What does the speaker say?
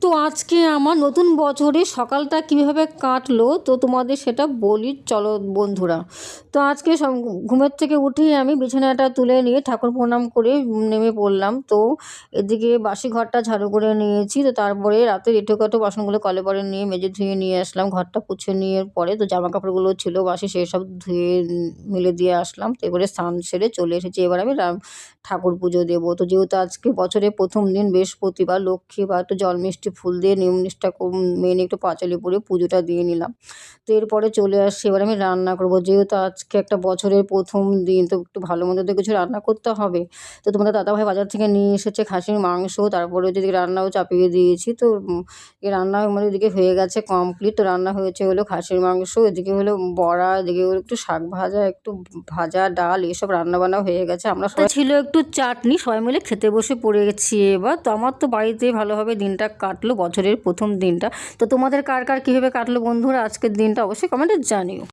তো আজকে আমার নতুন বছরে সকালটা কীভাবে কাটলো তো তোমাদের সেটা বলি, চলো বন্ধুরা। তো আজকে ঘুমের থেকে উঠেই আমি বিছানাটা তুলে নিয়ে ঠাকুর প্রণাম করে নেমে পড়লাম। তো এদিকে বাসি ঘরটা ঝাড়ু করে নিয়েছি। তো তারপরে রাতের এঁঠোকাটো বাসনগুলো কলে পরে নিয়ে মেজে ধুয়ে নিয়ে আসলাম, ঘরটা পুছে নিয়ে পরে তো জামা কাপড়গুলো ছিল বাসি সেসব ধুয়ে মেলে দিয়ে আসলাম। তো এবারে স্নান সেরে চলে এসেছি, এবার আমি ঠাকুর পুজো দেবো। তো যেহেতু আজকে বছরের প্রথম দিন বৃহস্পতিবার, লক্ষ্মী বা একটু জল মিষ্টি ফুল দিয়ে নিয়ম নিষ্ঠা মেনে একটু পাঁচালি পরে পুজোটা দিয়ে নিলাম। তো এরপরে চলে আসছি, এবার আমি রান্না করবো। যেহেতু আজকে একটা বছরের প্রথম দিন, তো একটু ভালো মন্দ তো কিছু রান্না করতে হবে। তো তোমাদের দাদাভাই বাজার থেকে নিয়ে এসেছে খাসির মাংস, তারপরে ওদিকে রান্নাও চাপিয়ে দিয়েছি। তো এই রান্না মানে এদিকে হয়ে গেছে কমপ্লিট। তো রান্না হয়েছে হলো খাসির মাংস, এদিকে হলো বড়া, এদিকে হলো একটু শাক ভাজা, একটু ভাজা, ডাল, এসব রান্নাবান্না হয়ে গেছে। আমরা সবাই ছিল একটু চাটনি, সবাই মিলে খেতে বসে পড়ে গেছি এবার। তো আমার তো বাড়িতে ভালোভাবে দিনটা কাটলো, বছরের প্রথম দিনটা। তো তোমাদের কার কার কীভাবে কাটলো বন্ধুরা আজকের দিনটা, অবশ্যই কমেন্টে জানিও।